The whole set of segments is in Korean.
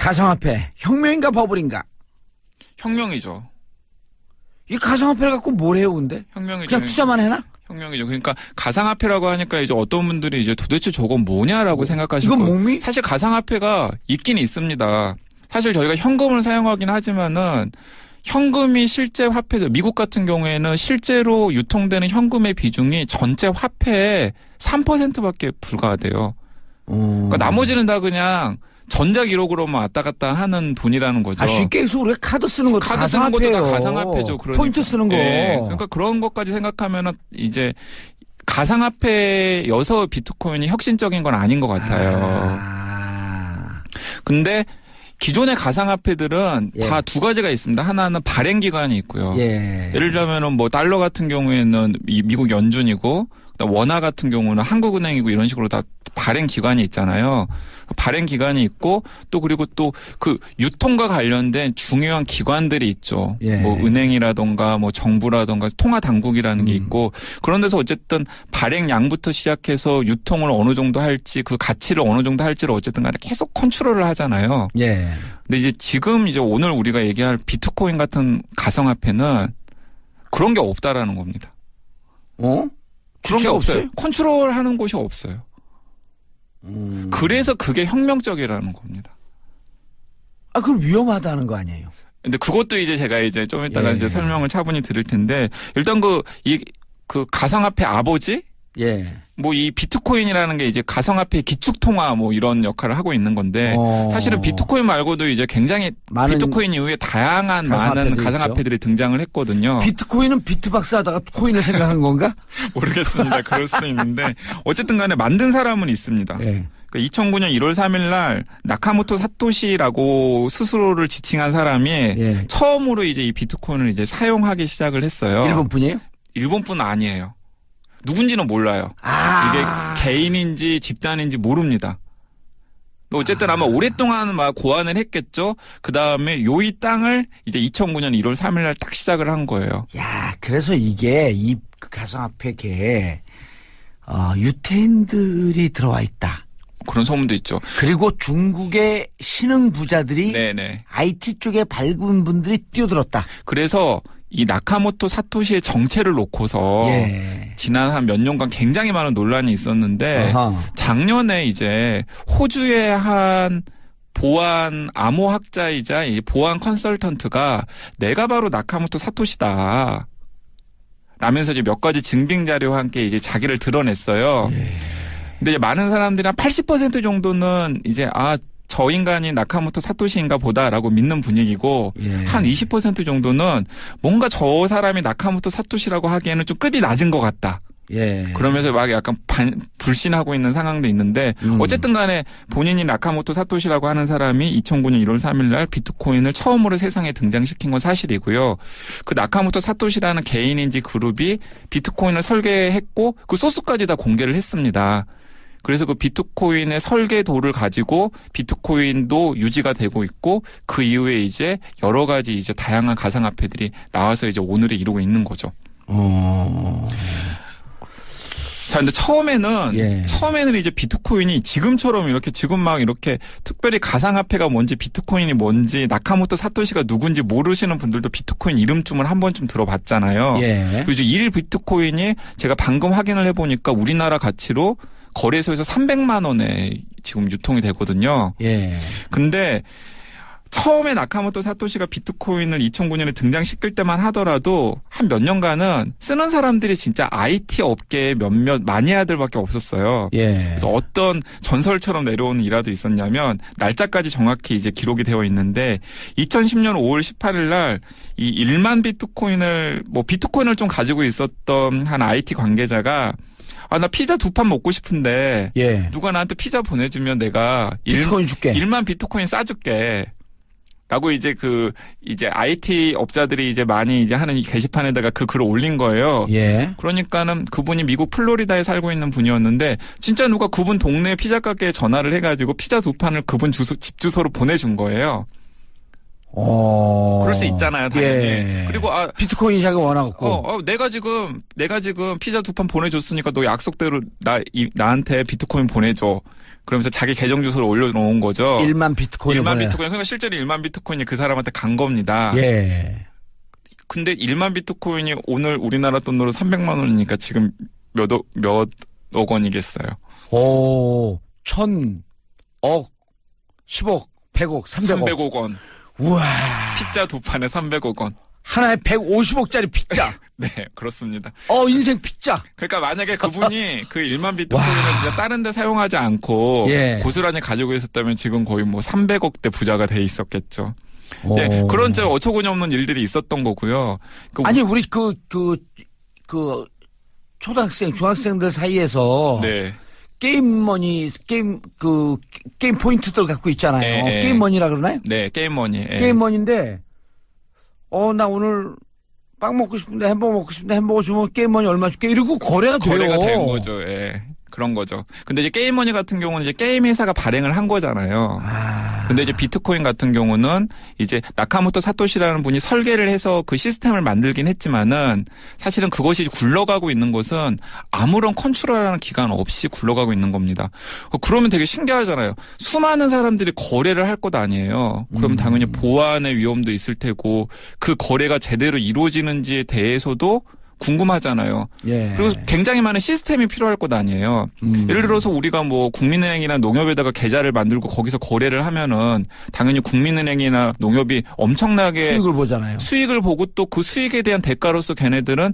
가상화폐 혁명인가 버블인가? 혁명이죠. 이 가상화폐를 갖고 뭘 해요, 근데? 혁명이죠. 그냥 투자만 해나? 혁명이죠. 그러니까 가상화폐라고 하니까 이제 어떤 분들이 이제 도대체 저건 뭐냐라고 생각하시고. 이건 몸이? 사실 가상화폐가 있긴 있습니다. 사실 저희가 현금을 사용하긴 하지만은 현금이 실제 화폐죠. 미국 같은 경우에는 실제로 유통되는 현금의 비중이 전체 화폐의 3%밖에 불과하대요. 그러니까 나머지는 다 그냥 전자기록으로만 왔다 갔다 하는 돈이라는 거죠. 아, 쉽게 해서 우리가 카드 쓰는 것도 카드 쓰는 것도 다 가상화폐죠. 그러니까. 포인트 쓰는 거. 네. 그러니까 그런 것까지 생각하면은 이제 가상화폐여서 비트코인이 혁신적인 건 아닌 것 같아요. 근데 기존의 가상화폐들은 예. 다 두 가지가 있습니다. 하나는 발행 기간이 있고요. 예. 예를 들자면은 뭐 달러 같은 경우에는 미국 연준이고 원화 같은 경우는 한국은행이고 이런 식으로 다 발행 기간이 있잖아요. 발행 기간이 있고 또 그리고 또 그 유통과 관련된 중요한 기관들이 있죠. 예. 뭐 은행이라던가 뭐 정부라던가 통화 당국이라는 게 있고 그런 데서 어쨌든 발행량부터 시작해서 유통을 어느 정도 할지 그 가치를 어느 정도 할지를 어쨌든 간에 계속 컨트롤을 하잖아요. 예. 근데 이제 지금 이제 오늘 우리가 얘기할 비트코인 같은 가상화폐는 그런 게 없다라는 겁니다. 그런 게 없어요. 컨트롤하는 곳이 없어요. 그래서 그게 혁명적이라는 겁니다. 아, 그럼 위험하다는 거 아니에요? 근데 그것도 이제 제가 이제 좀 이따가 예. 이제 설명을 차분히 드릴 텐데 일단 그 가상화폐 아버지? 예. 뭐 이 비트코인이라는 게 이제 가상화폐 기축통화 뭐 이런 역할을 하고 있는 건데 사실은 비트코인 말고도 이제 굉장히 비트코인 이후에 다양한 많은 가상화폐들이 등장을 했거든요. 비트코인은 비트박스 하다가 코인을 생각한 건가? 모르겠습니다. 그럴 수도 있는데 어쨌든 간에 만든 사람은 있습니다. 예. 2009년 1월 3일 날 나카모토 사토시라고 스스로를 지칭한 사람이 예. 처음으로 이제 이 비트코인을 이제 사용하기 시작을 했어요. 일본 분이에요? 일본 분 아니에요. 누군지는 몰라요. 이게 개인인지 집단인지 모릅니다. 어쨌든 아마 오랫동안 막 고안을 했겠죠. 그 다음에 이 땅을 이제 2009년 1월 3일 날 딱 시작을 한 거예요. 야, 그래서 이게 이 가상화폐계에 유태인들이 들어와 있다. 그런 소문도 있죠. 그리고 중국의 신흥 부자들이 네네. IT 쪽에 밝은 분들이 뛰어들었다. 그래서 이 나카모토 사토시의 정체를 놓고서 예. 지난 한 몇 년간 굉장히 많은 논란이 있었는데 작년에 이제 호주의 한 보안 암호학자이자 이 보안 컨설턴트가 내가 바로 나카모토 사토시다 라면서 이제 몇 가지 증빙 자료와 함께 이제 자기를 드러냈어요. 예. 근데 이제 많은 사람들이 한 80% 정도는 이제 저 인간이 나카모토 사토시인가 보다라고 믿는 분위기고 예. 한 20% 정도는 뭔가 저 사람이 나카모토 사토시라고 하기에는 좀 급이 낮은 것 같다. 예. 그러면서 막 약간 불신하고 있는 상황도 있는데 어쨌든 간에 본인이 나카모토 사토시라고 하는 사람이 2009년 1월 3일 날 비트코인을 처음으로 세상에 등장시킨 건 사실이고요. 그 나카모토 사토시라는 개인인지 그룹이 비트코인을 설계했고 그 소스까지 다 공개를 했습니다. 그래서 그 비트코인의 설계도를 가지고 비트코인도 유지가 되고 있고 그 이후에 이제 여러 가지 이제 다양한 가상화폐들이 나와서 이제 오늘을 이루고 있는 거죠. 자, 근데 처음에는 이제 비트코인이 지금처럼 지금 막 이렇게 특별히 가상화폐가 뭔지 비트코인이 뭔지 나카모토 사토시가 누군지 모르시는 분들도 비트코인 이름쯤은 한 번쯤 들어봤잖아요. 예. 그리고 1 비트코인이 제가 방금 확인을 해보니까 우리나라 가치로 거래소에서 300만 원에 지금 유통이 되거든요. 예. 근데 처음에 나카모토 사토시가 비트코인을 2009년에 등장시킬 때만 하더라도 한 몇 년간은 쓰는 사람들이 진짜 IT 업계에 몇몇 마니아들밖에 없었어요. 예. 그래서 어떤 전설처럼 내려오는 일화도 있었냐면 날짜까지 정확히 이제 기록이 되어 있는데 2010년 5월 18일 날 이 1만 비트코인을 비트코인을 좀 가지고 있었던 한 IT 관계자가 나 피자 2판 먹고 싶은데 예. 누가 나한테 피자 보내주면 내가 비트코인 줄게. 1만 비트코인 싸줄게. 라고 이제 이제 IT 업자들이 이제 많이 이제 하는 게시판에다가 그 글을 올린 거예요. 예. 그러니까는 그분이 미국 플로리다에 살고 있는 분이었는데 진짜 누가 그분 동네 피자 가게에 전화를 해가지고 피자 2판을 그분 집 주소로 보내준 거예요. 그럴 수 있잖아요, 당연히. 예. 그리고 비트코인 시장이 워낙 없고. 내가 지금 피자 2판 보내줬으니까 너 약속대로 나한테 비트코인 보내줘. 그러면서 자기 계정 주소를 올려놓은 거죠. 1만 비트코인. 1만 비트코인. 그러니까 실제로 1만 비트코인이 그 사람한테 간 겁니다. 예. 근데 1만 비트코인이 오늘 우리나라 돈으로 300만 원이니까 지금 몇억 원이겠어요. 오, 1,000억, 10억, 100억, 300억. 300억 원. 우와. 피자 두 판에 300억 원. 하나에 150억짜리 피자. 네, 그렇습니다. 인생 피자. 그러니까 만약에 그분이 그 1만 비트코인을 그냥 다른 데 사용하지 않고 예. 고스란히 가지고 있었다면 지금 거의 뭐 300억대 부자가 돼 있었겠죠. 네, 그런 좀 어처구니 없는 일들이 있었던 거고요. 아니, 우리 초등학생, 중학생들 사이에서. 네. 게임머니, 게임 포인트들 갖고 있잖아요. 네. 게임머니라 그러나요? 네, 게임머니. 네. 게임머니인데, 나 오늘 빵 먹고 싶은데 햄버거 먹고 싶은데 햄버거 주면 게임머니 얼마 줄게? 이러고 거래가 돼요. 거래가 된 거죠. 예. 그런 거죠. 근데 이제 게임머니 같은 경우는 이제 게임 회사가 발행을 한 거잖아요. 근데 이제 비트코인 같은 경우는 이제 나카모토 사토시라는 분이 설계를 해서 그 시스템을 만들긴 했지만은 사실은 그것이 굴러가고 있는 것은 아무런 컨트롤하는 기간 없이 굴러가고 있는 겁니다. 그러면 되게 신기하잖아요. 수많은 사람들이 거래를 할 것 아니에요. 그럼 당연히 보안의 위험도 있을 테고 그 거래가 제대로 이루어지는지에 대해서도 궁금하잖아요. 예. 그리고 굉장히 많은 시스템이 필요할 것 아니에요. 예를 들어서 우리가 뭐 국민은행이나 농협에다가 계좌를 만들고 거기서 거래를 하면은 당연히 국민은행이나 농협이 엄청나게 수익을 보잖아요. 수익을 보고 또 그 수익에 대한 대가로서 걔네들은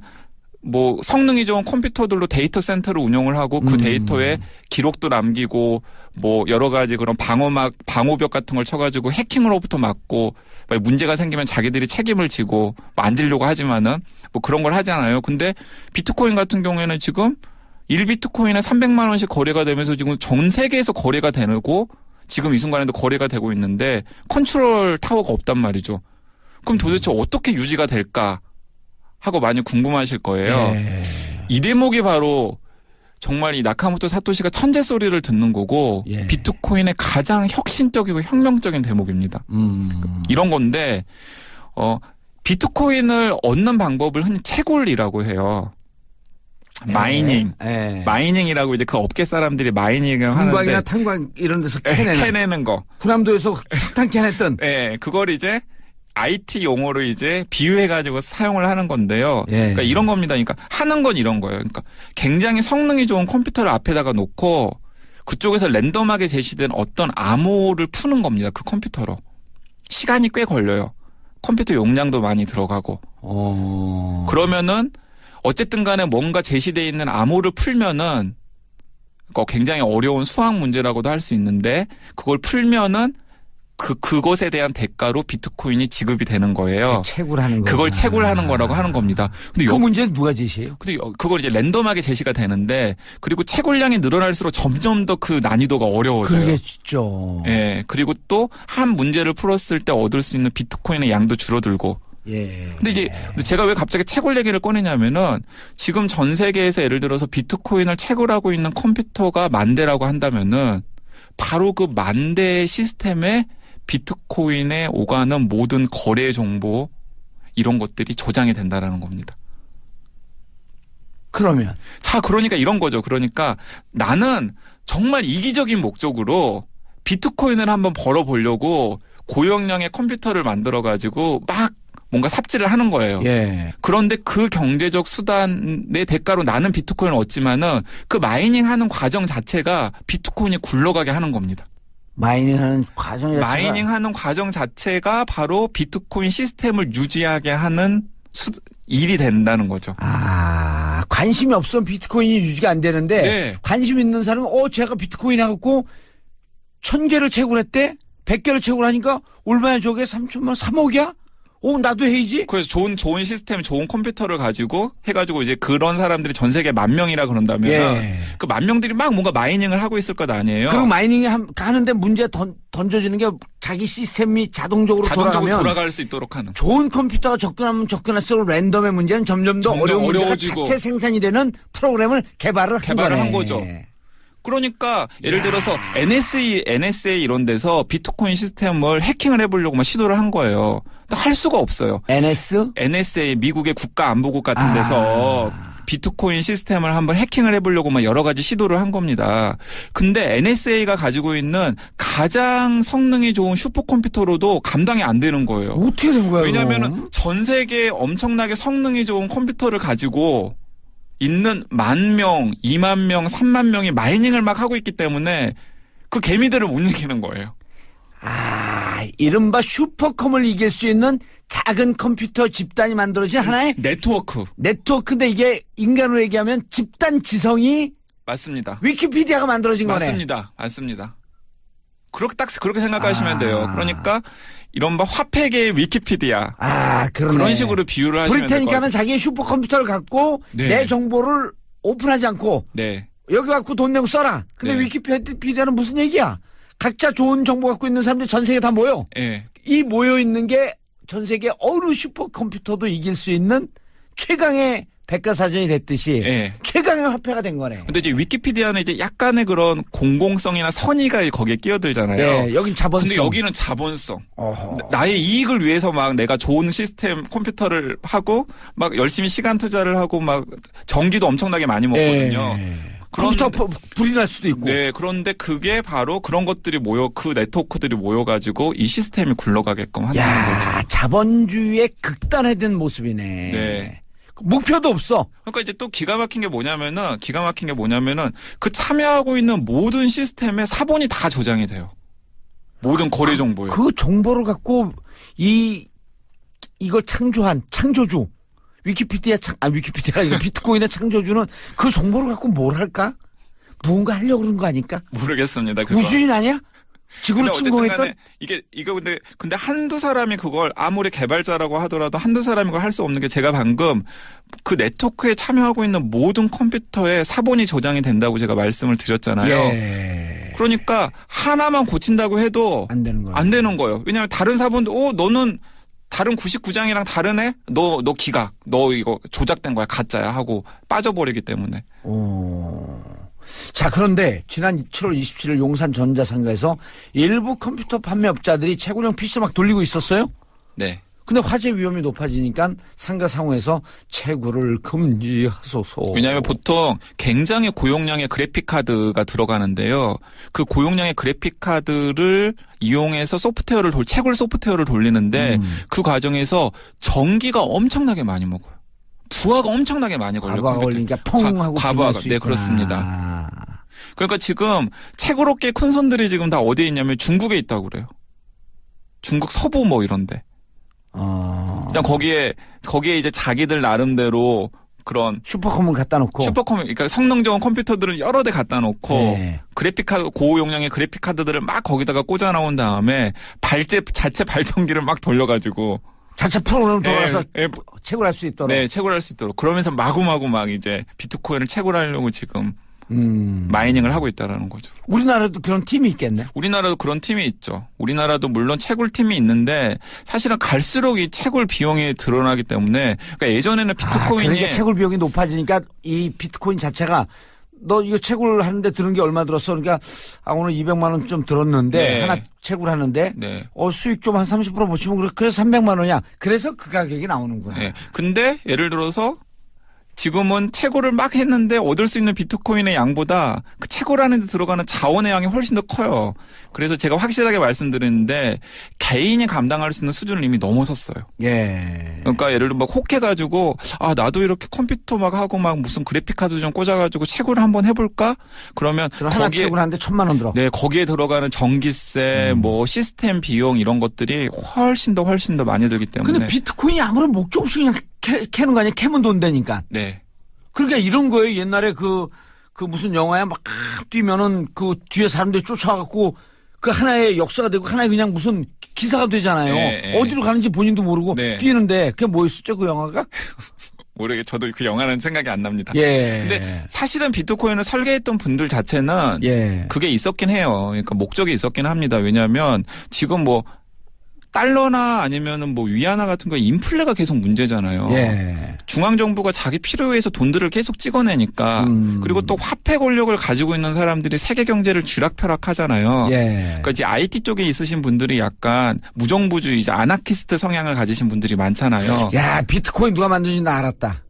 뭐 성능이 좋은 컴퓨터들로 데이터 센터를 운영을 하고 그 데이터에 기록도 남기고 뭐 여러 가지 그런 방호벽 같은 걸 쳐가지고 해킹으로부터 막고 문제가 생기면 자기들이 책임을 지고 만들려고 하지만은 뭐 그런 걸 하잖아요. 근데 비트코인 같은 경우에는 지금 1비트코인에 300만 원씩 거래가 되면서 지금 전 세계에서 거래가 되고 지금 이 순간에도 거래가 되고 있는데 컨트롤 타워가 없단 말이죠. 그럼 도대체 어떻게 유지가 될까 하고 많이 궁금하실 거예요. 이 대목이 바로 정말 이 나카모토 사토시가 천재 소리를 듣는 거고 비트코인의 가장 혁신적이고 혁명적인 대목입니다. 이런 건데 비트코인을 얻는 방법을 흔히 채굴이라고 해요. 마이닝. 마이닝이라고 이제 그 업계 사람들이 마이닝을 하는데. 금광이나 탄광 이런 데서 캐내는 거. 군함도에서 석탄 캐냈던. 네, 그걸 이제 IT 용어로 이제 비유해가지고 사용을 하는 건데요. 그러니까 이런 겁니다. 그러니까 하는 건 이런 거예요. 그러니까 굉장히 성능이 좋은 컴퓨터를 앞에다가 놓고 그쪽에서 랜덤하게 제시된 어떤 암호를 푸는 겁니다. 그 컴퓨터로. 시간이 꽤 걸려요. 컴퓨터 용량도 많이 들어가고. 그러면은 어쨌든 간에 뭔가 제시되어 있는 암호를 풀면은 굉장히 어려운 수학 문제라고도 할 수 있는데 그걸 풀면은 그것에 대한 대가로 비트코인이 지급이 되는 거예요. 채굴하는 거. 그걸 채굴하는 거라고 하는 겁니다. 근데 그 문제는 누가 제시해요? 근데 그걸 이제 랜덤하게 제시가 되는데 그리고 채굴량이 늘어날수록 점점 더 그 난이도가 어려워져요. 그게 진짜. 예. 그리고 또 한 문제를 풀었을 때 얻을 수 있는 비트코인의 양도 줄어들고. 근데 이제 제가 왜 갑자기 채굴 얘기를 꺼내냐면은 지금 전 세계에서 예를 들어서 비트코인을 채굴하고 있는 컴퓨터가 10,000대라고 한다면은 바로 그 10,000대 시스템에 비트코인에 오가는 모든 거래 정보 이런 것들이 저장이 된다라는 겁니다. 그러면 그러니까 이런 거죠. 그러니까 나는 정말 이기적인 목적으로 비트코인을 한번 벌어보려고 고용량의 컴퓨터를 만들어가지고 막 뭔가 삽질을 하는 거예요. 그런데 그 경제적 수단의 대가로 나는 비트코인을 얻지만은 그 마이닝하는 과정 자체가 비트코인이 굴러가게 하는 겁니다. 마이닝하는 과정 자체가 바로 비트코인 시스템을 유지하게 하는 일이 된다는 거죠. 관심이 없으면 비트코인이 유지가 안 되는데 관심 있는 사람은 제가 비트코인 해갖고 1,000개를 채굴했대? 100개를 채굴하니까 얼마야 저게 3천만 3억이야? 나도 해야지. 그래서 좋은 시스템, 좋은 컴퓨터를 가지고 해가지고 이제 그런 사람들이 전 세계 10,000명이라 그런다면 그 10,000명들이 막 뭔가 마이닝을 하고 있을 것 아니에요. 그리고 마이닝 하는데 문제 던져지는 게 자기 시스템이 자동적으로 돌아갈 수 있도록 하는. 좋은 컴퓨터가 접근하면 접근할수록 랜덤의 문제는 점점 더 어려운 문제가 자체 생산이 되는 프로그램을 개발을 한 거죠. 그러니까 예를 들어서 NSA 이런 데서 비트코인 시스템을 해킹을 해보려고 막 시도를 한 거예요. 할 수가 없어요. NSA 미국의 국가안보국 같은 데서 비트코인 시스템을 한번 해킹을 해보려고 막 여러 가지 시도를 한 겁니다. 근데 NSA가 가지고 있는 가장 성능이 좋은 슈퍼컴퓨터로도 감당이 안 되는 거예요. 어떻게 된 거야? 왜냐하면 전 세계에 엄청나게 성능이 좋은 컴퓨터를 가지고 있는 10,000명, 20,000명, 30,000명이 마이닝을 막 하고 있기 때문에 그 개미들을 못 이기는 거예요. 이른바 슈퍼컴을 이길 수 있는 작은 컴퓨터 집단이 만들어진 하나의 네트워크인데 이게 인간으로 얘기하면 집단 지성이 맞습니다. 위키피디아가 만들어진 거네. 맞습니다. 그렇게 생각하시면 돼요. 그러니까 이른바 화폐계의 위키피디아. 그러네. 그런 식으로 비유를 하시면 돼요. 브리테니카는 자기의 슈퍼컴퓨터를 갖고 네. 내 정보를 오픈하지 않고 네. 여기 갖고 돈 내고 써라. 근데 네. 위키피디아는 무슨 얘기야? 각자 좋은 정보 갖고 있는 사람들이 전 세계에 다 모여. 네. 이 모여 있는 게 전 세계 어느 슈퍼컴퓨터도 이길 수 있는 최강의 백과사전이 됐듯이 네. 최강의 화폐가 된 거네. 근데 이제 위키피디아는 이제 약간의 그런 공공성이나 선의가 거기에 끼어들잖아요. 네, 여긴 자본성. 근데 여기는 자본성. 나의 이익을 위해서 막 내가 좋은 시스템 컴퓨터를 하고 막 열심히 시간 투자를 하고 막 전기도 엄청나게 많이 먹거든요. 컴퓨터 불이 날 수도 있고. 네, 그런데 그게 바로 그런 것들이 그 네트워크들이 모여가지고 이 시스템이 굴러가게끔 하는 거죠. 자본주의의 극단화된 모습이네. 네. 목표도 없어. 그러니까 이제 또 기가 막힌 게 뭐냐면은 그 참여하고 있는 모든 시스템에 사본이 다 저장이 돼요. 모든 거래 정보에. 그 정보를 갖고 이걸 창조한 창조주. 위키피디아가 아니라 비트코인의 창조주는 그 정보를 갖고 뭘 할까? 무언가 하려고 그런 거 아닐까? 모르겠습니다. 그거. 우주인 아니야? 지구로 침공했던? 이거 근데 한두 사람이 그걸 아무리 개발자라고 하더라도 한두 사람이 그걸 할 수 없는 게 제가 방금 그 네트워크에 참여하고 있는 모든 컴퓨터에 사본이 저장이 된다고 제가 말씀을 드렸잖아요. 예. 그러니까 하나만 고친다고 해도 안 되는 거예요. 안 되는 거예요. 왜냐하면 다른 사본도 너는 다른 99장이랑 다르네? 너 기각. 너 이거 조작된 거야. 가짜야. 하고 빠져버리기 때문에. 자, 그런데 지난 7월 27일 용산 전자상가에서 일부 컴퓨터 판매업자들이 채굴형 PC 막 돌리고 있었어요? 네. 근데 화재 위험이 높아지니까 상가 상호에서 채굴을 금지하소서. 왜냐하면 보통 굉장히 고용량의 그래픽카드가 들어가는데요. 그 고용량의 그래픽카드를 이용해서 채굴 소프트웨어를 돌리는데 그 과정에서 전기가 엄청나게 많이 먹어요. 부하가 엄청나게 많이 걸려요. 과부하가 걸리니까 펑 하고 과부하가. 네, 그렇습니다. 그러니까 지금 채굴업계 큰 손들이 지금 다 어디에 있냐면 중국에 있다고 그래요. 중국 서부 뭐 이런데. 일단 거기에 이제 자기들 나름대로 그런 슈퍼컴을 갖다 놓고 그러니까 성능 좋은 컴퓨터들을 여러 대 갖다 놓고 네. 그래픽카드 고용량의 그래픽카드들을 막 거기다가 꽂아 나온 다음에 자체 발전기를 막 돌려가지고 자체 프로그램을 돌아서 채굴할 수 있도록. 네, 채굴할 수 있도록. 그러면서 마구마구 막 이제 비트코인을 채굴하려고 지금 마이닝을 하고 있다라는 거죠. 우리나라도 그런 팀이 있겠네. 우리나라도 그런 팀이 있죠. 우리나라도 물론 채굴 팀이 있는데 사실은 갈수록 이 채굴 비용이 드러나기 때문에 그러니까 예전에는 비트코인이 그러니까 채굴 비용이 높아지니까 이 비트코인 자체가 너 이거 채굴하는데 드는 게 얼마 들었어? 그러니까 오늘 200만 원 좀 들었는데 네. 하나 채굴하는데 네. 수익 좀 한 30% 보시면 그래서 300만 원이야. 그래서 그 가격이 나오는구나. 네. 근데 예를 들어서 지금은 채굴을 막 했는데 얻을 수 있는 비트코인의 양보다 그 채굴하는 데 들어가는 자원의 양이 훨씬 더 커요. 그래서 제가 확실하게 말씀드리는데 개인이 감당할 수 있는 수준을 이미 넘어섰어요. 예. 그러니까 예를 들어 막 혹해가지고 나도 이렇게 컴퓨터 막 하고 막 무슨 그래픽카드 좀 꽂아가지고 채굴을 한번 해볼까? 그러면 하나 채굴하는데 1,000만 원 들어. 네, 거기에 들어가는 전기세, 뭐 시스템 비용 이런 것들이 훨씬 더 많이 들기 때문에. 근데 비트코인이 아무런 목적 없이 그냥 캐는 거 아니야? 캐면 돈 되니까. 네. 그러니까 이런 거예요. 옛날에 그 무슨 영화에 막 뛰면은 그 뒤에 사람들이 쫓아가고 그 하나의 역사가 되고 하나의 그냥 무슨 기사가 되잖아요. 네, 어디로 가는지 본인도 모르고 네. 뛰는데 그게 뭐였었죠? 그 영화가? 저도 그 영화는 생각이 안 납니다. 예. 근데 사실은 비트코인을 설계했던 분들 자체는 그게 있었긴 해요. 그러니까 목적이 있었긴 합니다. 왜냐하면 지금 뭐 달러나 아니면은 뭐 위안화 같은 거 인플레가 계속 문제잖아요. 예. 중앙정부가 자기 필요에 의해서 돈들을 계속 찍어내니까 그리고 또 화폐 권력을 가지고 있는 사람들이 세계 경제를 쥐락펴락하잖아요. 예. 그러니까 이제 IT 쪽에 있으신 분들이 약간 무정부주의자, 아나키스트 성향을 가지신 분들이 많잖아요. 야, 비트코인 누가 만든지 나 알았다.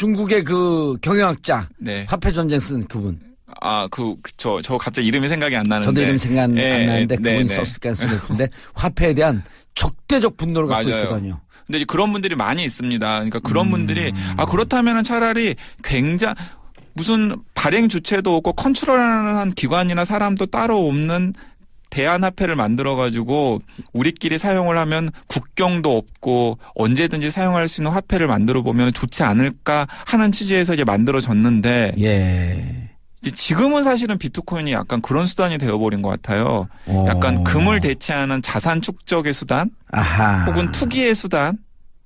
중국의 그 경영학자. 네. 화폐 전쟁 쓴 그분. 저 갑자기 이름이 생각이 안 나는데. 저도 이름 생각 안 나는데 그분이 네. 썼을 가능성이 높은데 화폐에 대한 적대적 분노를 갖고 맞아요. 있거든요. 근데 그런 분들이 많이 있습니다. 그러니까 그런 분들이 그렇다면은 차라리 무슨 발행 주체도 없고 컨트롤하는 기관이나 사람도 따로 없는 대안화폐를 만들어가지고 우리끼리 사용을 하면 국경도 없고 언제든지 사용할 수 있는 화폐를 만들어 보면 좋지 않을까 하는 취지에서 이제 만들어졌는데 예. 이제 지금은 사실은 비트코인이 약간 그런 수단이 되어버린 것 같아요. 약간 금을 대체하는 자산 축적의 수단, 아하. 혹은 투기의 수단,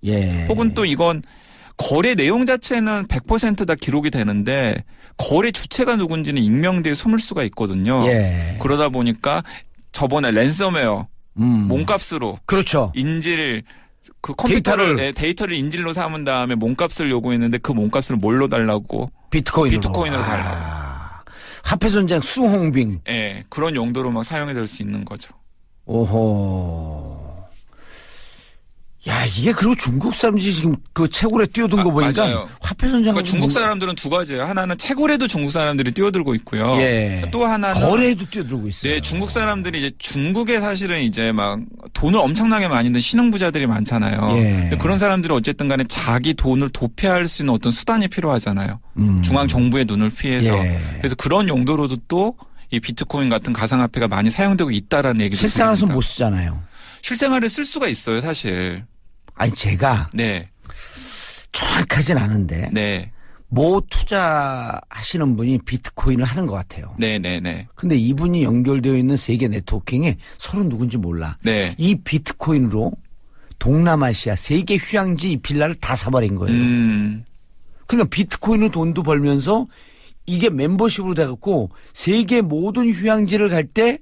예. 혹은 또 이건 거래 내용 자체는 100% 기록이 되는데 거래 주체가 누군지는 익명되어 숨을 수가 있거든요. 예. 그러다 보니까 저번에 랜섬웨어 몸값으로 그렇죠. 그 컴퓨터를 데이터를 인질로 삼은 다음에 몸값을 요구했는데 그 몸값을 뭘로 달라고? 비트코인으로 달라고. 화폐 전쟁 수홍빙. 예, 그런 용도로 막 사용이 될 수 있는 거죠. 오호. 야, 이게 그리고 중국 사람들이 지금 그 채굴에 뛰어든 거 보니까 맞아요. 화폐 전쟁. 그러니까 중국 사람들은 두 가지예요. 하나는 채굴에도 중국 사람들이 뛰어들고 있고요. 예. 또 하나는 거래에도 뛰어들고 있어요. 네, 중국 사람들이 이제 중국에 사실은 이제 막 돈을 엄청나게 많이 든 신흥 부자들이 많잖아요. 예. 그런 사람들은 어쨌든 간에 자기 돈을 도피할 수 있는 어떤 수단이 필요하잖아요. 중앙 정부의 눈을 피해서. 예. 그래서 그런 용도로도 또 이 비트코인 같은 가상화폐가 많이 사용되고 있다라는 얘기도 실생활에서 못 쓰잖아요. 실생활에 쓸 수가 있어요, 사실. 아니 제가 네. 정확하진 않은데 네. 뭐 투자하시는 분이 비트코인을 하는 것 같아요. 네네네. 근데 이분이 연결되어 있는 세계 네트워킹에 서로 누군지 몰라. 네. 이 비트코인으로 동남아시아 세계 휴양지 이 빌라를 다 사버린 거예요. 그러니까 비트코인으로 돈도 벌면서 이게 멤버십으로 돼갖고 세계 모든 휴양지를 갈 때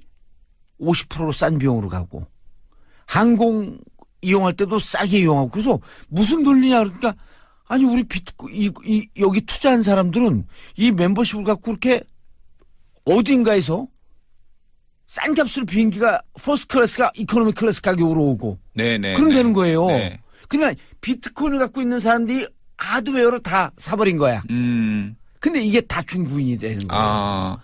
50%로 싼 비용으로 가고 항공 이용할 때도 싸게 이용하고 그래서 무슨 논리냐 그러니까 아니 우리 여기 투자한 사람들은 이 멤버십을 갖고 그렇게 어딘가에서 싼 값으로 비행기가 퍼스트 클래스가 이코노미 클래스 가격으로 오고 네네. 그럼 되는 거예요. 네. 그러니까 비트코인을 갖고 있는 사람들이 하드웨어를 다 사버린 거야. 근데 이게 다 중국인이 되는 거예요.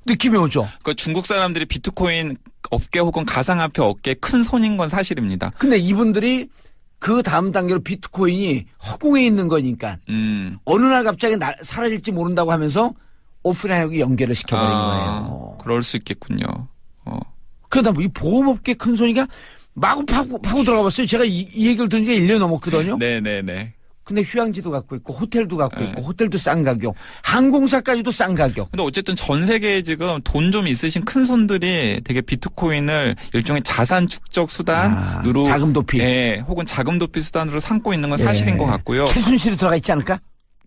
느낌이 오죠. 그러니까 중국 사람들이 비트코인 업계 혹은 가상화폐 업계에 큰 손인 건 사실입니다. 근데 이분들이 그 다음 단계로 비트코인이 허공에 있는 거니까 어느 날 갑자기 사라질지 모른다고 하면서 오프라인하고 연결을 시켜버린 거예요. 그럴 수 있겠군요. 그러다 보니 이 보험업계 큰 손이가 마구 파고 들어가 봤어요. 제가 이 얘기를 들은 지가 1년 넘었거든요. 네네네. 근데 휴양지도 갖고 있고 호텔도 갖고 있고 호텔도 싼 가격 항공사까지도 싼 가격. 근데 어쨌든 전 세계에 지금 돈 좀 있으신 큰 손들이 되게 비트코인을 일종의 자산 축적 수단으로 자금 도피. 네, 혹은 자금 도피 수단으로 삼고 있는 건 사실인 것 같고요. 최순실이 들어가 있지 않을까?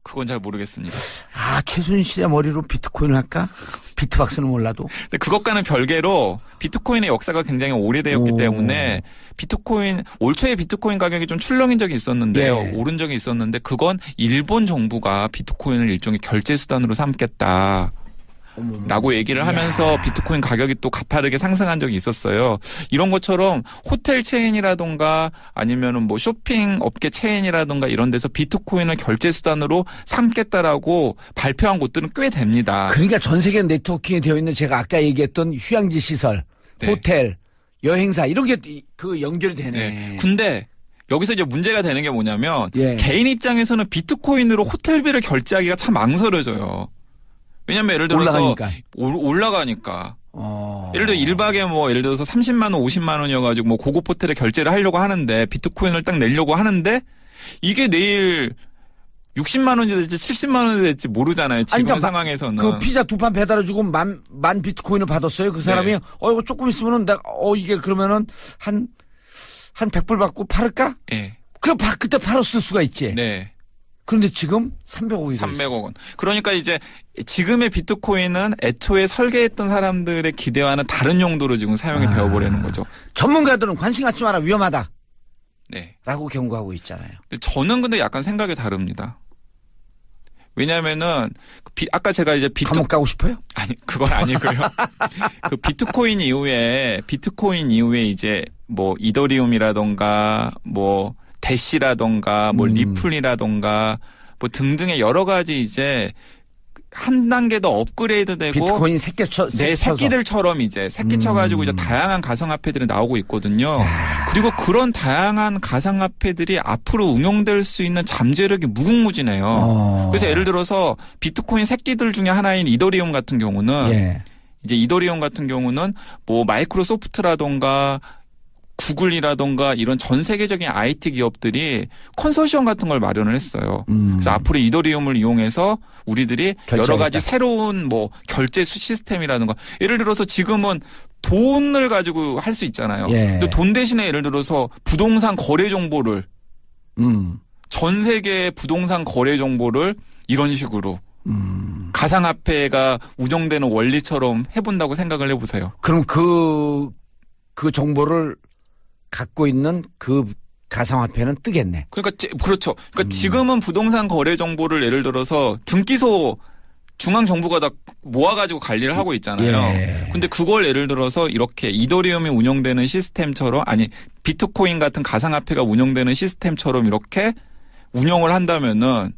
그건 잘 모르겠습니다. 최순실의 머리로 비트코인을 할까? 비트박스는 몰라도. 근데 그것과는 별개로 비트코인의 역사가 굉장히 오래되었기 때문에 비트코인 올 초에 비트코인 가격이 좀 출렁인 적이 있었는데요. 오른 적이 있었는데 그건 일본 정부가 비트코인을 일종의 결제 수단으로 삼겠다. 라고 얘기를 하면서 비트코인 가격이 또 가파르게 상승한 적이 있었어요. 이런 것처럼 호텔 체인이라던가 아니면은 뭐 쇼핑 업계 체인이라던가 이런 데서 비트코인을 결제 수단으로 삼겠다라고 발표한 곳들은 꽤 됩니다. 그러니까 전 세계 네트워킹이 되어 있는 제가 아까 얘기했던 휴양지 시설, 호텔, 여행사 이런 게 그 연결이 되네. 근데 여기서 이제 문제가 되는 게 뭐냐면 개인 입장에서는 비트코인으로 호텔비를 결제하기가 참 망설여져요. 왜냐면 예를 들어서 올라가니까. 예를 들어 1박에 뭐 예를 들어서 30만 원, 50만 원이어가지고 뭐 고급 호텔에 결제를 하려고 하는데 비트코인을 딱 내려고 하는데 이게 내일 60만 원이 될지 70만 원이 될지 모르잖아요. 지금 그러니까 상황에서는. 그 피자 2판 배달해주고 만 비트코인을 받았어요. 그 사람이 이거 조금 있으면은 이게 그러면은 한 100불 받고 팔을까? 예. 그때 팔았을 수가 있지. 네. 그런데 지금 300억이 300억 원. 그러니까 이제 지금의 비트코인은 애초에 설계했던 사람들의 기대와는 다른 용도로 지금 사용이 되어버리는 거죠. 전문가들은 관심 갖지 마라 위험하다. 네. 라고 경고하고 있잖아요. 저는 근데 약간 생각이 다릅니다. 왜냐면은 아까 제가 이제 감옥 가고 싶어요? 아니 그건 아니고요. 그 비트코인 이후에 이제 뭐 이더리움이라던가 뭐 대시라던가 뭐 리플이라던가 뭐 등등의 여러 가지 이제 한 단계 더 업그레이드되고 비트코인 새끼들처럼 이제 새끼 쳐가지고 이제 다양한 가상화폐들이 나오고 있거든요. 그리고 그런 다양한 가상화폐들이 앞으로 운용될 수 있는 잠재력이 무궁무진해요. 그래서 예를 들어서 비트코인 새끼들 중에 하나인 이더리움 같은 경우는 이제 이더리움 같은 경우는 뭐 마이크로소프트라던가 구글이라던가 이런 전 세계적인 IT 기업들이 컨소시엄 같은 걸 마련을 했어요. 그래서 앞으로 이더리움을 이용해서 우리들이 여러 가지 새로운 뭐 결제 시스템이라든가 예를 들어서 지금은 돈을 가지고 할 수 있잖아요. 근데 돈 대신에 예를 들어서 부동산 거래 정보를 전 세계의 부동산 거래 정보를 이런 식으로 가상화폐가 운영되는 원리처럼 해본다고 생각을 해보세요. 그럼 그 정보를 갖고 있는 그 가상화폐는 뜨겠네. 그러니까 그렇죠. 그러니까 지금은 부동산 거래 정보를 예를 들어서 등기소 중앙 정부가 다 모아가지고 관리를 하고 있잖아요. 근데 그걸 예를 들어서 이렇게 이더리움이 운영되는 시스템처럼 아니 비트코인 같은 가상화폐가 운영되는 시스템처럼 이렇게 운영을 한다면은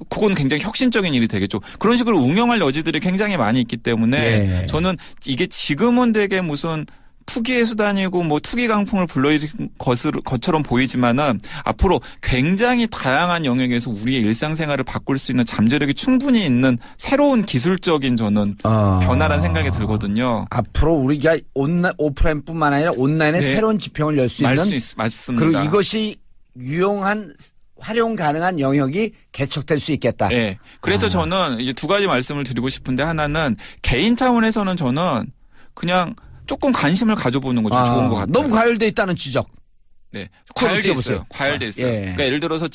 그건 굉장히 혁신적인 일이 되겠죠. 그런 식으로 운영할 여지들이 굉장히 많이 있기 때문에 저는 이게 지금은 되게 무슨 투기의 수단이고 뭐 투기 강풍을 불러일으킨 것처럼 보이지만은 앞으로 굉장히 다양한 영역에서 우리의 일상생활을 바꿀 수 있는 잠재력이 충분히 있는 새로운 기술적인 저는 변화라는 생각이 들거든요. 앞으로 우리가 오프라인뿐만 아니라 온라인에 새로운 지평을 열 수 있는 맞습니다. 그리고 이것이 활용 가능한 영역이 개척될 수 있겠다. 네. 그래서 저는 이제 두 가지 말씀을 드리고 싶은데 하나는 개인 차원에서는 저는 그냥 조금 관심을 가져보는 것이 좋은 것 같아요. 너무 과열돼 있다는 지적. 네. 과열돼 있어요. 과열돼 있어요. 그러니까 예를 들어서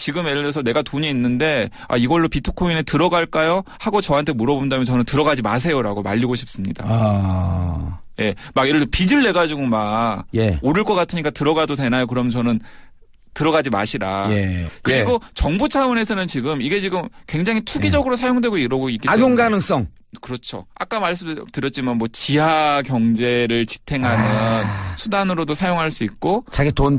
내가 돈이 있는데 이걸로 비트코인에 들어갈까요? 하고 저한테 물어본다면 저는 들어가지 마세요라고 말리고 싶습니다. 예. 막 예를 들어 빚을 내 가지고 막 오를 것 같으니까 들어가도 되나요? 그럼 저는 들어가지 마시라. 그리고 정부 차원에서는 지금 이게 지금 굉장히 투기적으로 사용되고 이러고 있기 때문에 악용 가능성. 그렇죠. 아까 말씀드렸지만 뭐 지하 경제를 지탱하는 수단으로도 사용할 수 있고 자기 돈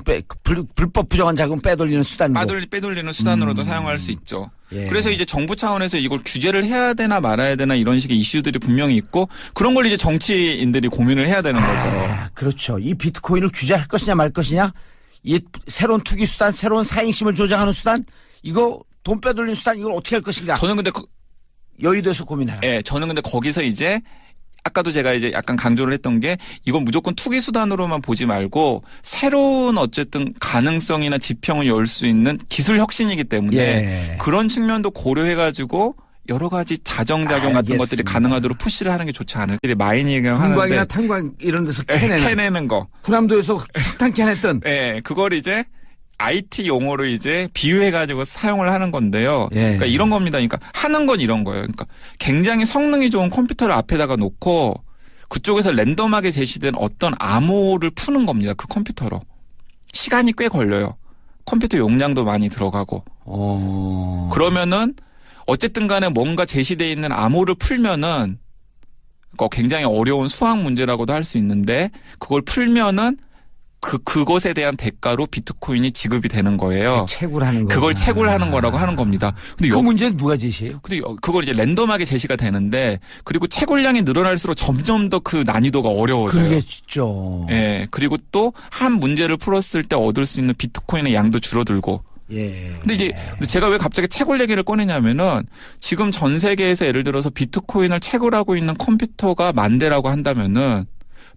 불법 부정한 자금 빼돌리는 수단으로 빼돌리는 수단으로도 사용할 수 있죠. 그래서 이제 정부 차원에서 이걸 규제를 해야 되나 말아야 되나 이런 식의 이슈들이 분명히 있고 그런 걸 이제 정치인들이 고민을 해야 되는 거죠. 그렇죠. 이 비트코인을 규제할 것이냐 말 것이냐 이 새로운 투기 수단, 새로운 사행심을 조장하는 수단, 이거 돈 빼돌리는 수단 이걸 어떻게 할 것인가? 저는 근데 여의도에서 고민해요. 저는 근데 거기서 이제 아까도 제가 이제 약간 강조를 했던 게 이건 무조건 투기 수단으로만 보지 말고 새로운 어쨌든 가능성이나 지평을 열 수 있는 기술 혁신이기 때문에 그런 측면도 고려해가지고 여러 가지 자정작용 같은 것들이 가능하도록 푸시를 하는 게 좋지 않을까. 마이닝을 하는데 금광이나 탄광 이런 데서 캐내는 거. 군함도에서 석탄 캐냈던. 그걸 이제 IT 용어로 이제 비유해가지고 사용을 하는 건데요. 그러니까 이런 겁니다. 그러니까 하는 건 이런 거예요. 그러니까 굉장히 성능이 좋은 컴퓨터를 앞에다가 놓고 그쪽에서 랜덤하게 제시된 어떤 암호를 푸는 겁니다. 그 컴퓨터로. 시간이 꽤 걸려요. 컴퓨터 용량도 많이 들어가고. 그러면은 어쨌든 간에 뭔가 제시되어 있는 암호를 풀면은 굉장히 어려운 수학 문제라고도 할 수 있는데 그걸 풀면은 그것에 대한 대가로 비트코인이 지급이 되는 거예요. 채굴하는 거. 그걸 채굴하는 거라고 하는 겁니다. 근데 그 문제는 누가 제시해요? 근데 그걸 이제 랜덤하게 제시가 되는데 그리고 채굴량이 늘어날수록 점점 더 그 난이도가 어려워져요. 그게 진짜. 그리고 또 한 문제를 풀었을 때 얻을 수 있는 비트코인의 양도 줄어들고. 근데 이제 제가 왜 갑자기 채굴 얘기를 꺼내냐면은 지금 전 세계에서 예를 들어서 비트코인을 채굴하고 있는 컴퓨터가 10,000대라고 한다면은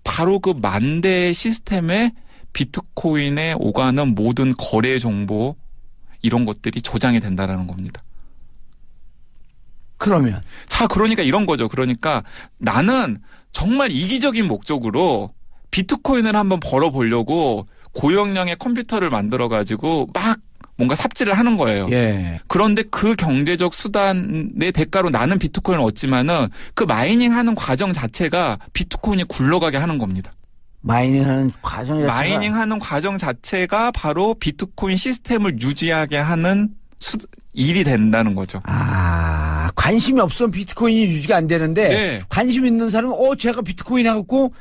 바로 그 10,000대 시스템에 비트코인에 오가는 모든 거래 정보 이런 것들이 조장이 된다라는 겁니다. 그러면 그러니까 이런 거죠. 그러니까 나는 정말 이기적인 목적으로 비트코인을 한번 벌어보려고 고용량의 컴퓨터를 만들어가지고 막 뭔가 삽질을 하는 거예요. 그런데 그 경제적 수단의 대가로 나는 비트코인을 얻지만은 그 마이닝하는 과정 자체가 비트코인이 굴러가게 하는 겁니다. 마이닝하는 과정 자체가 바로 비트코인 시스템을 유지하게 하는 일이 된다는 거죠. 관심이 없으면 비트코인이 유지가 안 되는데 관심 있는 사람은 제가 비트코인 해갖고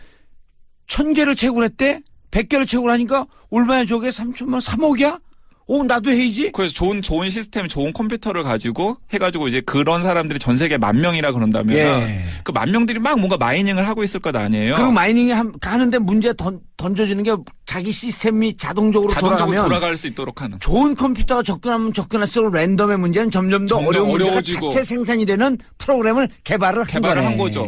1,000개를 채굴했대 100개를 채굴하니까 얼마야 저게 3,000만 3억이야? 나도 해야지. 그래서 좋은 시스템, 좋은 컴퓨터를 가지고 해가지고 이제 그런 사람들이 전 세계 10,000명이라 그런다면 예. 그 10,000명들이 막 뭔가 마이닝을 하고 있을 것 아니에요. 그리고 마이닝 하는데 문제 던져지는 게 자기 시스템이 자동적으로 돌아갈 수 있도록 하는. 좋은 컴퓨터가 접근할수록 랜덤의 문제는 점점 더 어려운 문제가 자체 생산이 되는 프로그램을 개발을 한 거죠.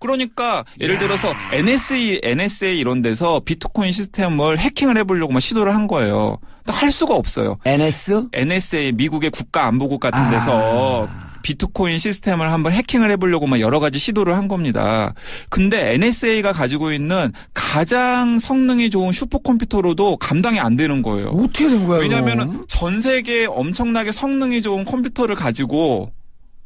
그러니까 예를 들어서 NSA 이런 데서 비트코인 시스템을 해킹을 해보려고 막 시도를 한 거예요. 할 수가 없어요. NSA 미국의 국가안보국 같은 데서 비트코인 시스템을 한번 해킹을 해보려고 막 여러 가지 시도를 한 겁니다. 근데 NSA가 가지고 있는 가장 성능이 좋은 슈퍼컴퓨터로도 감당이 안 되는 거예요. 어떻게 된 거예요? 왜냐하면 전 세계에 엄청나게 성능이 좋은 컴퓨터를 가지고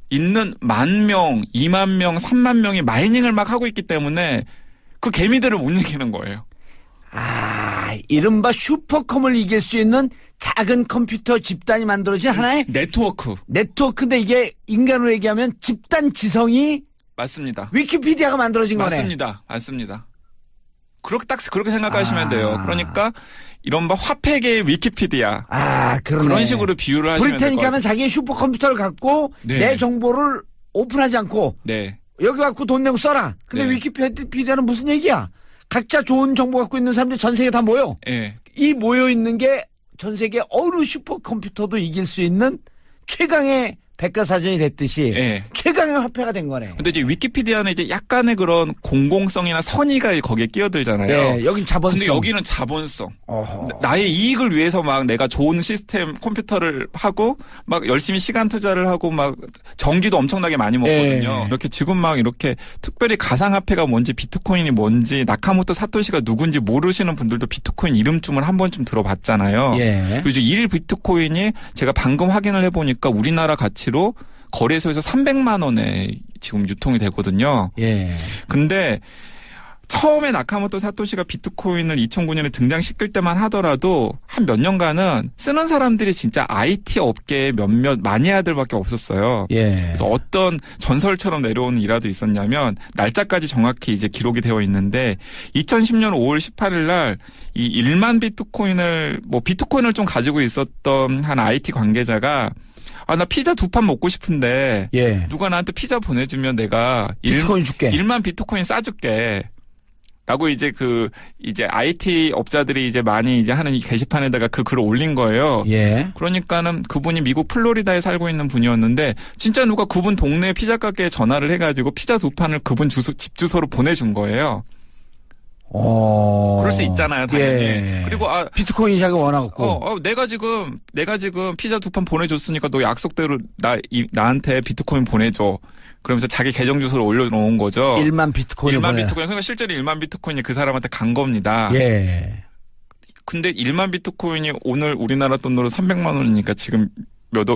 있는 10,000명, 20,000명, 30,000명이 마이닝을 막 하고 있기 때문에 그 개미들을 못 이기는 거예요. 이른바 슈퍼컴을 이길 수 있는 작은 컴퓨터 집단이 만들어진 하나의 네트워크인데 이게 인간으로 얘기하면 집단 지성이 맞습니다. 위키피디아가 만들어진 거네. 맞습니다. 그렇게 생각하시면 돼요. 그러니까 이런 화폐계의 위키피디아. 그런 식으로 비유를 하시면 돼요. 브리테니카는 자기의 슈퍼컴퓨터를 갖고 내 정보를 오픈하지 않고 여기 갖고 돈 내고 써라. 근데 위키피디아는 무슨 얘기야? 각자 좋은 정보 갖고 있는 사람들이 전 세계에 다 모여. 이 모여 있는 게 전 세계 어느 슈퍼컴퓨터도 이길 수 있는 최강의 백과사전이 됐듯이 최강의 화폐가 된 거네. 근데 이제 위키피디아는 이제 약간의 그런 공공성이나 선의가 거기에 끼어들잖아요. 여긴 자본성. 근데 여기는 자본성. 나의 이익을 위해서 막 내가 좋은 시스템 컴퓨터를 하고 막 열심히 시간 투자를 하고 막 전기도 엄청나게 많이 먹거든요. 이렇게 지금 막 이렇게 특별히 가상화폐가 뭔지 비트코인이 뭔지 나카모토 사토시가 누군지 모르시는 분들도 비트코인 이름쯤을 한 번쯤 들어봤잖아요. 그리고 이제 1 비트코인이 제가 방금 확인을 해보니까 우리나라 가치로 거래소에서 300만 원에 지금 유통이 되거든요. 근데 처음에 나카모토 사토시가 비트코인을 2009년에 등장시킬 때만 하더라도 한 몇 년간은 쓰는 사람들이 진짜 IT 업계에 몇몇 마니아들밖에 없었어요. 그래서 어떤 전설처럼 내려오는 일화도 있었냐면 날짜까지 정확히 이제 기록이 되어 있는데 2010년 5월 18일 날 이 1만 비트코인을 비트코인을 좀 가지고 있었던 한 IT 관계자가 나 피자 2판 먹고 싶은데 누가 나한테 피자 보내주면 내가 비트코인 줄게. 1만 비트코인 싸줄게. 라고 이제 이제 IT 업자들이 이제 많이 이제 하는 게시판에다가 그 글을 올린 거예요. 그러니까는 그분이 미국 플로리다에 살고 있는 분이었는데 진짜 누가 그분 동네 피자 가게에 전화를 해가지고 피자 2판을 그분 집 주소로 보내준 거예요. 그럴 수 있잖아요, 당연히. 그리고 비트코인 시장이 워낙 없고. 내가 지금 피자 2판 보내줬으니까 너 약속대로 나한테 비트코인 보내줘. 그러면서 자기 계정 주소를 올려놓은 거죠. 1만 비트코인. 그러니까 실제로 1만 비트코인이 그 사람한테 간 겁니다. 근데 1만 비트코인이 오늘 우리나라 돈으로 300만 원이니까 지금 몇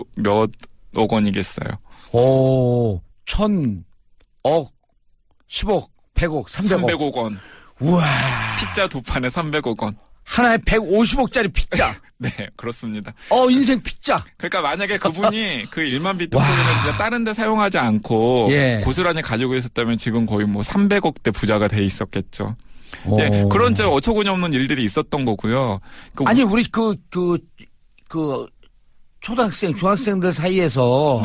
억 원이겠어요. 1,000억, 10억, 100억, 300억 원. 우와. 피자 2판에 300억 원. 하나에 150억짜리 피자. 네, 그렇습니다. 인생 피자. 그러니까 만약에 그분이 그 1만 비트코인을 진짜 다른 데 사용하지 않고 고스란히 가지고 있었다면 지금 거의 300억대 부자가 돼 있었겠죠. 그런 어처구니 없는 일들이 있었던 거고요. 아니, 우리 초등학생, 중학생들 사이에서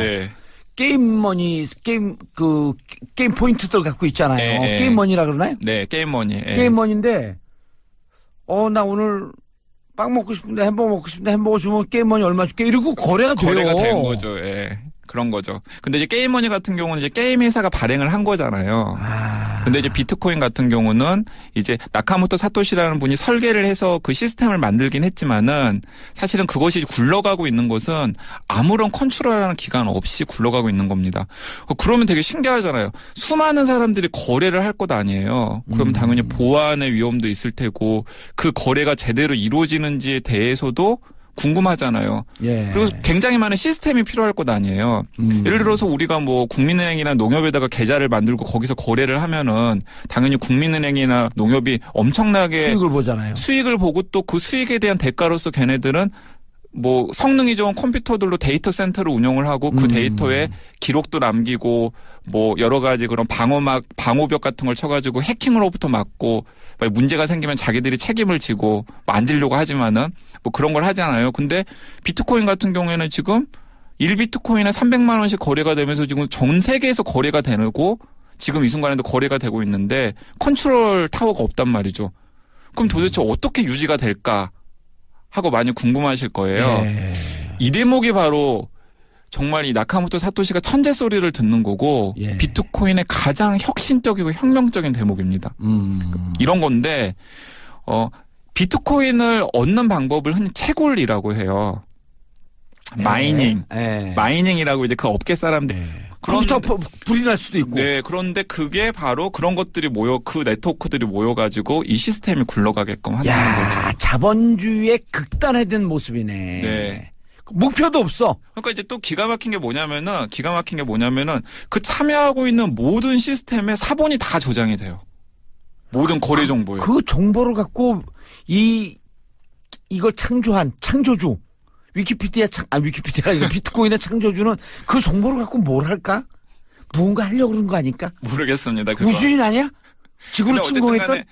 게임머니, 게임 포인트들 갖고 있잖아요. 게임머니라 그러나요? 네, 게임머니. 게임머니인데, 나 오늘 빵 먹고 싶은데 햄버거 먹고 싶은데 햄버거 주면 게임머니 얼마 줄게 이러고 거래가 된 거죠. 그런 거죠. 근데 이제 게임머니 같은 경우는 이제 게임 회사가 발행을 한 거잖아요. 근데 이제 비트코인 같은 경우는 이제 나카모토 사토시라는 분이 설계를 해서 그 시스템을 만들긴 했지만은 사실은 그것이 굴러가고 있는 것은 아무런 컨트롤하는 기간 없이 굴러가고 있는 겁니다. 그러면 되게 신기하잖아요. 수많은 사람들이 거래를 할 것 아니에요. 그러면 당연히 보안의 위험도 있을 테고 그 거래가 제대로 이루어지는지에 대해서도 궁금하잖아요. 그리고 굉장히 많은 시스템이 필요할 것 아니에요. 예를 들어서 우리가 국민은행이나 농협에다가 계좌를 만들고 거기서 거래를 하면은 당연히 국민은행이나 농협이 엄청나게 수익을 보잖아요. 수익을 보고 또 그 수익에 대한 대가로서 걔네들은 성능이 좋은 컴퓨터들로 데이터 센터를 운영을 하고 그 데이터에 기록도 남기고 여러 가지 그런 방호벽 같은 걸 쳐가지고 해킹으로부터 막고 문제가 생기면 자기들이 책임을 지고 만지려고 하지만은 뭐 그런 걸 하잖아요. 근데 비트코인 같은 경우에는 지금 1비트코인에 300만 원씩 거래가 되면서 지금 전 세계에서 거래가 되고 지금 이 순간에도 거래가 되고 있는데 컨트롤 타워가 없단 말이죠. 그럼 도대체 어떻게 유지가 될까 하고 많이 궁금하실 거예요. 이 대목이 바로 정말 이 나카모토 사토시가 천재 소리를 듣는 거고 비트코인의 가장 혁신적이고 혁명적인 대목입니다. 이런 건데 비트코인을 얻는 방법을 흔히 채굴이라고 해요. 마이닝이라고 이제 그 업계 사람들. 컴퓨터 불이 날 수도 있고. 네, 그런데 그게 바로 그런 것들이 그 네트워크들이 모여가지고 이 시스템이 굴러가게끔 하는 거죠. 자본주의의 극단화된 모습이네. 네. 목표도 없어. 그러니까 이제 또 기가 막힌 게 뭐냐면은 그 참여하고 있는 모든 시스템에 사본이 다 저장이 돼요. 모든 거래 정보에. 그 정보를 갖고 이걸 창조한 창조주. 위키피디아가 아니라 비트코인의 창조주는 그 정보를 갖고 뭘 할까? 무언가 하려고 그런 거 아닐까? 모르겠습니다. 그거. 우주인 아니야? 지구로 침공했던?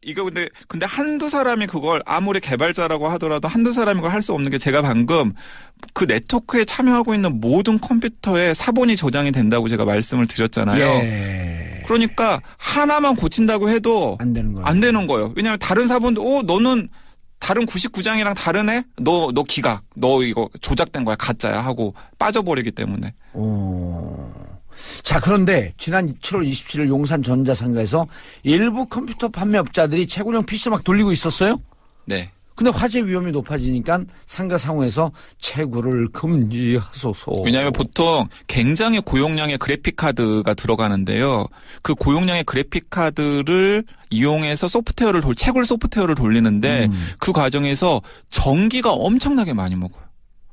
이거 근데 한두 사람이 그걸 아무리 개발자라고 하더라도 한두 사람이 그걸 할 수 없는 게 제가 방금 그 네트워크에 참여하고 있는 모든 컴퓨터에 사본이 저장이 된다고 제가 말씀을 드렸잖아요. 그러니까 하나만 고친다고 해도 안 되는 거예요. 왜냐하면 다른 사본도 너는 다른 99장이랑 다르네? 너 기각. 너 이거 조작된 거야. 가짜야. 하고 빠져버리기 때문에. 자, 그런데 지난 7월 27일 용산 전자상가에서 일부 컴퓨터 판매업자들이 채굴형 PC 막 돌리고 있었어요? 네. 근데 화재 위험이 높아지니까 상가 상호에서 채굴을 금지하소서. 왜냐하면 보통 굉장히 고용량의 그래픽 카드가 들어가는데요. 그 고용량의 그래픽 카드를 이용해서 채굴 소프트웨어를 돌리는데 그 과정에서 전기가 엄청나게 많이 먹어요.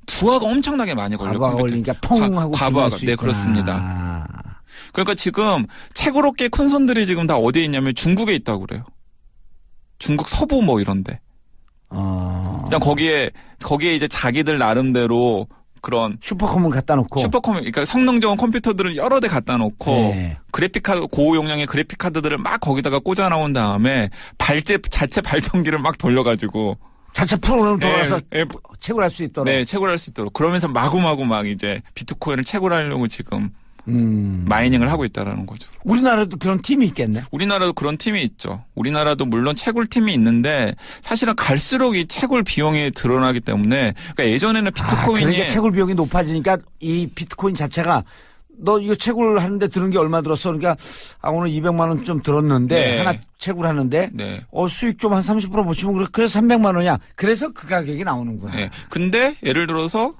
부하가 엄청나게 많이 걸려요. 과부하가 걸리니까 펑 하고 과부하가. 네, 그렇습니다. 그러니까 지금 채굴업계 큰 손들이 지금 다 어디에 있냐면 중국에 있다고 그래요. 중국 서부 뭐 이런데. 일단 거기에 이제 자기들 나름대로 그런 슈퍼컴을 갖다 놓고 그러니까 성능 좋은 컴퓨터들을 여러 대 갖다 놓고 그래픽 카드 고용량의 그래픽 카드들을 막 거기다가 꽂아 나온 다음에 자체 발전기를 막 돌려가지고 자체 프로그램을 돌아서 채굴할 수 있도록. 네, 채굴할 수 있도록. 그러면서 마구마구 막 이제 비트코인을 채굴하려고 지금 마이닝을 하고 있다라는 거죠. 우리나라도 그런 팀이 있겠네. 우리나라도 그런 팀이 있죠. 우리나라도 물론 채굴 팀이 있는데 사실은 갈수록 이 채굴 비용이 드러나기 때문에 그러니까 예전에는 비트코인이 그러니까 채굴 비용이 높아지니까 이 비트코인 자체가 너 이거 채굴하는데 드는 게 얼마 들었어? 그러니까 오늘 200만 원 좀 들었는데 하나 채굴하는데 수익 좀 한 30% 보시면 그래서 300만 원이야. 그래서 그 가격이 나오는구나. 네. 근데 예를 들어서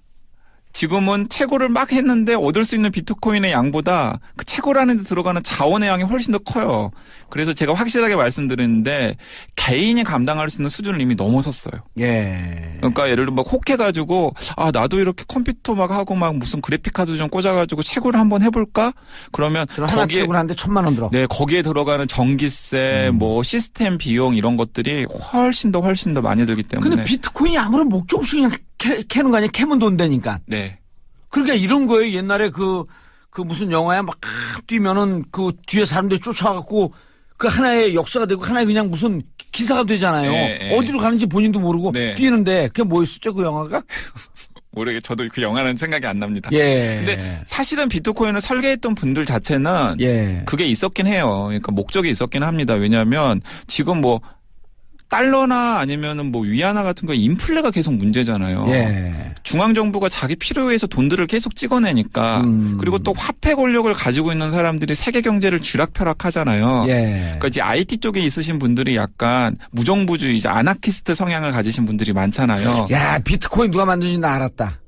지금은 채굴을 막 했는데 얻을 수 있는 비트코인의 양보다 그 채굴하는 데 들어가는 자원의 양이 훨씬 더 커요. 그래서 제가 확실하게 말씀드리는데 개인이 감당할 수 있는 수준을 이미 넘어섰어요. 그러니까 예를 들어 막 혹해가지고 나도 이렇게 컴퓨터 막 하고 막 무슨 그래픽 카드 좀 꽂아가지고 채굴을 한번 해볼까? 그러면 하나 채굴하는데 1,000만 원 들어. 네, 거기에 들어가는 전기세, 뭐 시스템 비용 이런 것들이 훨씬 더 많이 들기 때문에. 근데 비트코인이 아무런 목적 없이 그냥 캐는 거 아니야? 캐면 돈 되니까. 네. 그러니까 이런 거예요. 옛날에 그 무슨 영화에 막 뛰면은 그 뒤에 사람들이 쫓아가고 그 하나의 역사가 되고 하나의 그냥 무슨 기사가 되잖아요. 어디로 가는지 본인도 모르고 뛰는데 그게 뭐였었죠? 그 영화가? 저도 그 영화는 생각이 안 납니다. 근데 사실은 비트코인을 설계했던 분들 자체는 그게 있었긴 해요. 그러니까 목적이 있었긴 합니다. 왜냐하면 지금 뭐 달러나 아니면은 뭐 위안화 같은 거 인플레가 계속 문제잖아요. 중앙 정부가 자기 필요에 의해서 돈들을 계속 찍어내니까 그리고 또 화폐 권력을 가지고 있는 사람들이 세계 경제를 쥐락펴락하잖아요. 그러니까 이제 IT 쪽에 있으신 분들이 약간 무정부주의, 이제 아나키스트 성향을 가지신 분들이 많잖아요. 야, 비트코인 누가 만든지 나 알았다.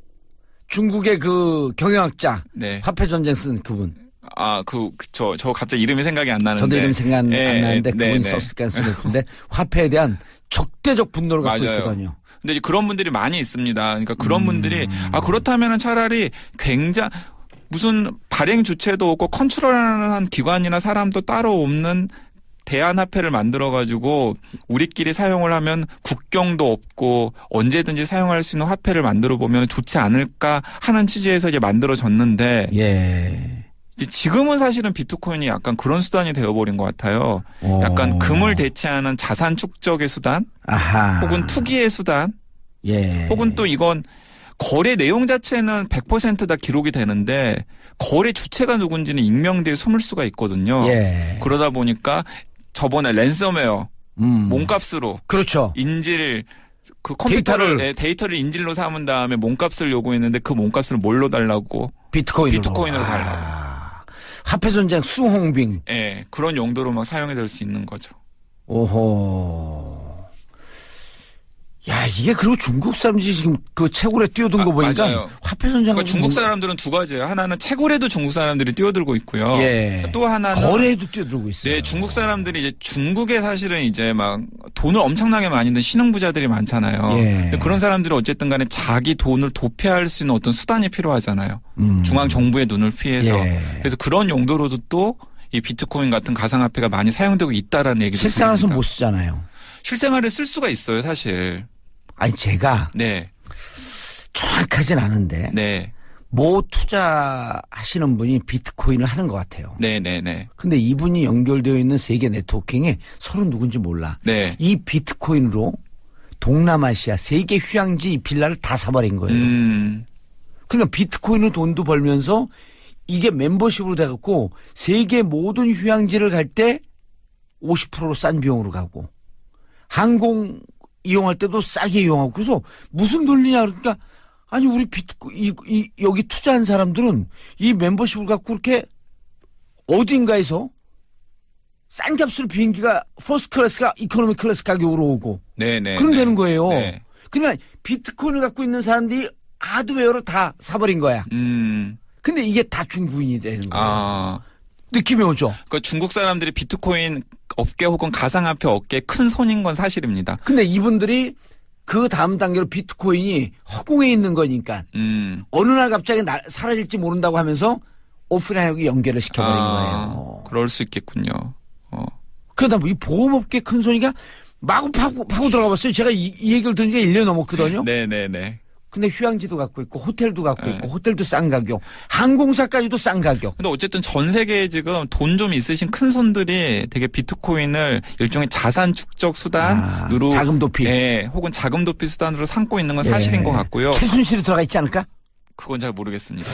중국의 그 경영학자, 화폐 전쟁 쓴 그분. 저 갑자기 이름이 생각이 안 나는데. 저도 이름 생각 안 나는데 그분이 썼을 가능성이 높은데 화폐에 대한 적대적 분노를 갖고 있거든요. 근데 그런 분들이 많이 있습니다. 그러니까 그런 분들이 그렇다면은 차라리 무슨 발행 주체도 없고 컨트롤하는 기관이나 사람도 따로 없는 대안화폐를 만들어가지고 우리끼리 사용을 하면 국경도 없고 언제든지 사용할 수 있는 화폐를 만들어 보면 좋지 않을까 하는 취지에서 이제 만들어졌는데 지금은 사실은 비트코인이 약간 그런 수단이 되어버린 것 같아요. 약간 금을 대체하는 자산 축적의 수단, 혹은 투기의 수단 예. 혹은 또 이건 거래 내용 자체는 100% 다 기록이 되는데 거래 주체가 누군지는 익명되어 숨을 수가 있거든요. 예. 그러다 보니까 저번에 랜섬웨어 몸값으로 그렇죠. 인질 그 컴퓨터를 데이터를 인질로 삼은 다음에 몸값을 요구했는데 그 몸값을 뭘로 달라고? 비트코인으로 달라고. 화폐 전쟁 수홍빙. 예, 그런 용도로 막 사용이 될 수 있는 거죠. 오호. 야, 이게 그리고 중국 사람들이 지금 그 채굴에 뛰어든 거 보니까 맞아요. 화폐 전쟁. 그러니까 중국 사람들은 두 가지예요. 하나는 채굴에도 중국 사람들이 뛰어들고 있고요. 예. 또 하나는 거래에도 뛰어들고 있어요. 네, 중국 사람들이 이제 중국에 사실은 이제 막 돈을 엄청나게 많이 든 신흥부자들이 많잖아요. 예. 그런 사람들이 어쨌든 간에 자기 돈을 도피할 수 있는 어떤 수단이 필요하잖아요. 중앙 정부의 눈을 피해서. 예. 그래서 그런 용도로도 또 이 비트코인 같은 가상화폐가 많이 사용되고 있다라는 얘기도 실생활에서 들립니다. 못 쓰잖아요. 실생활에 쓸 수가 있어요, 사실. 아니, 제가 네. 정확하진 않은데. 네. 뭐 투자하시는 분이 비트코인을 하는 것 같아요. 네네네. 근데 이분이 연결되어 있는 세계 네트워킹에 서로 누군지 몰라. 네. 이 비트코인으로 동남아시아 세계 휴양지 이 빌라를 다 사버린 거예요. 그러니까 비트코인으로 돈도 벌면서 이게 멤버십으로 돼갖고 세계 모든 휴양지를 갈 때 50%로 싼 비용으로 가고 항공 이용할 때도 싸게 이용하고 그래서 무슨 논리냐 그러니까 아니 우리 여기 투자한 사람들은 이 멤버십을 갖고 그렇게 어딘가에서 싼 값으로 비행기가 퍼스트 클래스가 이코노미 클래스 가격으로 오고 네네. 그럼 되는 거예요. 네. 그러니까 비트코인을 갖고 있는 사람들이 하드웨어를 다 사버린 거야. 근데 이게 다 중국인이 되는 거예요. 느낌이 오죠. 그러니까 중국 사람들이 비트코인 업계 혹은 가상화폐 업계에 큰 손인 건 사실입니다. 근데 이분들이 그 다음 단계로 비트코인이 허공에 있는 거니까 어느 날 갑자기 사라질지 모른다고 하면서 오프라인하고 연결을 시켜버린 거예요. 그럴 수 있겠군요. 그러다 보니 보험업계 큰 손이가 마구 파고 들어가 봤어요. 제가 이 얘기를 들은 지가 1년 넘었거든요. 네네네. 근데 휴양지도 갖고 있고 호텔도 갖고 있고 호텔도 싼 가격 항공사까지도 싼 가격. 근데 어쨌든 전 세계에 지금 돈 좀 있으신 큰 손들이 되게 비트코인을 일종의 자산 축적 수단으로 자금 도피. 네, 혹은 자금 도피 수단으로 삼고 있는 건 사실인 것 같고요. 최순실이 들어가 있지 않을까? 그건 잘 모르겠습니다.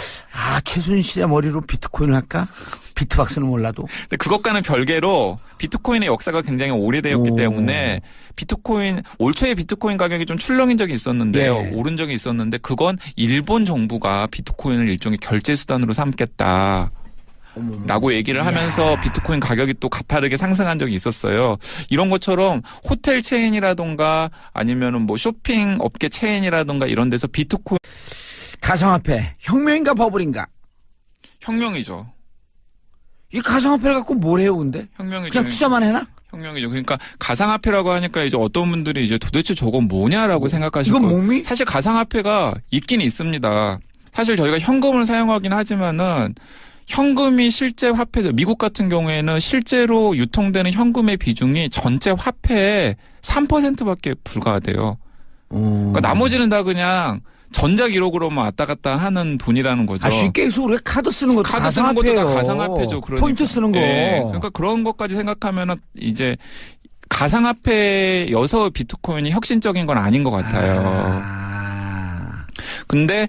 최순실의 머리로 비트코인을 할까? 비트박스는 몰라도. 근데 그것과는 별개로 비트코인의 역사가 굉장히 오래되었기 때문에 비트코인 올 초에 비트코인 가격이 좀 출렁인 적이 있었는데요. 오른 적이 있었는데 그건 일본 정부가 비트코인을 일종의 결제 수단으로 삼겠다. 라고 얘기를 하면서 비트코인 가격이 또 가파르게 상승한 적이 있었어요. 이런 것처럼 호텔 체인이라던가 아니면은 뭐 쇼핑 업계 체인이라던가 이런 데서 비트코인 가상화폐 혁명인가 버블인가? 혁명이죠. 이 가상화폐를 갖고 뭘 해요, 근데? 혁명이죠. 그냥 투자만 해나? 혁명이죠. 그러니까 가상화폐라고 하니까 이제 어떤 분들이 이제 도대체 저건 뭐냐라고 생각하실 거예요. 이건 몸이? 사실 가상화폐가 있긴 있습니다. 사실 저희가 현금을 사용하긴 하지만은 현금이 실제 화폐죠. 미국 같은 경우에는 실제로 유통되는 현금의 비중이 전체 화폐의 3%밖에 불과하대요. 그러니까 나머지는 다 그냥 전자기록으로만 왔다 갔다 하는 돈이라는 거죠. 쉽게 해서 우리가 카드 쓰는 것도 카드 쓰는 것도 다 가상화폐죠. 그러니까. 포인트 쓰는 거. 네. 그러니까 그런 것까지 생각하면은 이제 가상화폐여서 비트코인이 혁신적인 건 아닌 것 같아요. 근데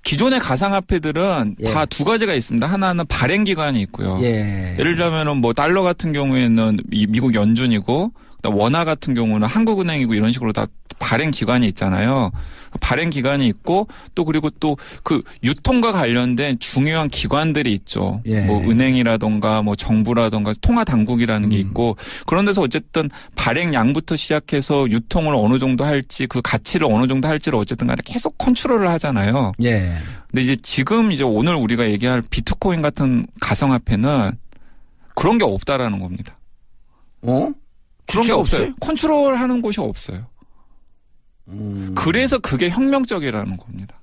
기존의 가상화폐들은 다 두 가지가 있습니다. 하나는 발행 기간이 있고요. 예를 들면은 뭐 달러 같은 경우에는 미국 연준이고 원화 같은 경우는 한국은행이고 이런 식으로 다 발행 기간이 있잖아요. 발행 기간이 있고 또 그리고 또 그 유통과 관련된 중요한 기관들이 있죠. 뭐 은행이라던가 뭐 정부라던가 통화 당국이라는 게 있고 그런 데서 어쨌든 발행량부터 시작해서 유통을 어느 정도 할지 그 가치를 어느 정도 할지를 어쨌든 간에 계속 컨트롤을 하잖아요. 근데 이제 지금 이제 오늘 우리가 얘기할 비트코인 같은 가상화폐는 그런 게 없다라는 겁니다. 그런 게 없어요. 컨트롤하는 곳이 없어요. 그래서 그게 혁명적이라는 겁니다.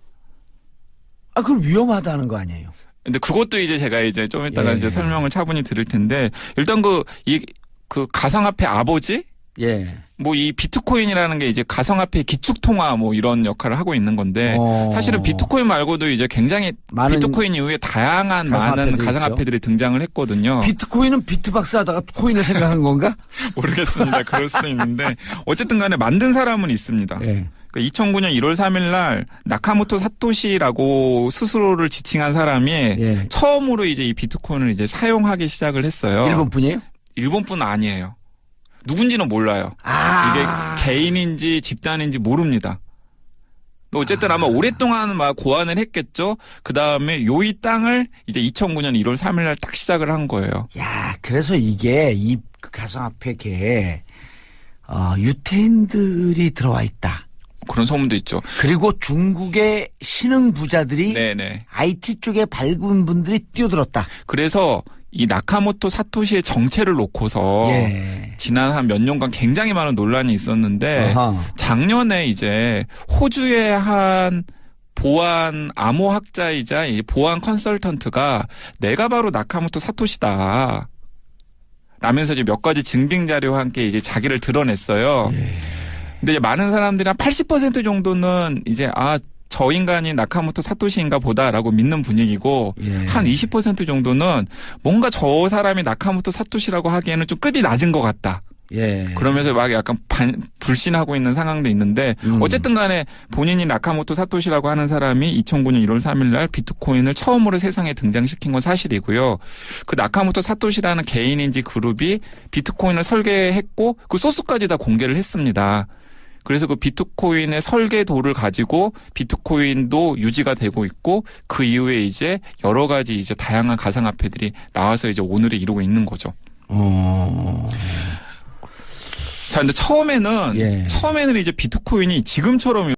그럼 위험하다는 거 아니에요? 근데 그것도 이제 제가 이제 좀 이따가 이제 설명을 차분히 드릴 텐데 일단 그 가상화폐 아버지? 뭐 이 비트코인이라는 게 이제 가상화폐 기축통화 뭐 이런 역할을 하고 있는 건데 사실은 비트코인 말고도 이제 굉장히 비트코인 이후에 다양한 많은 가상화폐들이 등장을 했거든요. 비트코인은 비트박스 하다가 코인을 생각한 건가? 모르겠습니다. 그럴 수도 있는데 어쨌든 간에 만든 사람은 있습니다. 2009년 1월 3일 날 나카모토 사토시라고 스스로를 지칭한 사람이 예. 처음으로 이제 이 비트코인을 이제 사용하기 시작을 했어요. 일본 분이에요? 일본뿐 아니에요. 누군지는 몰라요. 이게 개인인지 집단인지 모릅니다. 어쨌든 아마 오랫동안 막 고안을 했겠죠. 그 다음에 이 땅을 이제 2009년 1월 3일 날 딱 시작을 한 거예요. 야, 그래서 이게 이 가상화폐 계에 유태인들이 들어와 있다. 그런 소문도 있죠. 그리고 중국의 신흥 부자들이 네네. IT 쪽에 밝은 분들이 뛰어들었다. 그래서 이 나카모토 사토시의 정체를 놓고서 예. 지난 한 몇 년간 굉장히 많은 논란이 있었는데 어허. 작년에 이제 호주의 한 보안 암호학자이자 이 보안 컨설턴트가 내가 바로 나카모토 사토시다 라면서 이제 몇 가지 증빙 자료와 함께 이제 자기를 드러냈어요. 예. 근데 이제 많은 사람들이 한 80% 정도는 이제 저 인간이 나카모토 사토시인가 보다라고 믿는 분위기고 예. 한 20% 정도는 뭔가 저 사람이 나카모토 사토시라고 하기에는 좀 급이 낮은 것 같다. 예. 그러면서 막 약간 불신하고 있는 상황도 있는데 어쨌든 간에 본인이 나카모토 사토시라고 하는 사람이 2009년 1월 3일 날 비트코인을 처음으로 세상에 등장시킨 건 사실이고요. 그 나카모토 사토시라는 개인인지 그룹이 비트코인을 설계했고 그 소스까지 다 공개를 했습니다. 그래서 그 비트코인의 설계도를 가지고 비트코인도 유지가 되고 있고 그 이후에 이제 여러 가지 이제 다양한 가상화폐들이 나와서 이제 오늘을 이루고 있는 거죠. 자, 근데 처음에는 이제 비트코인이 지금처럼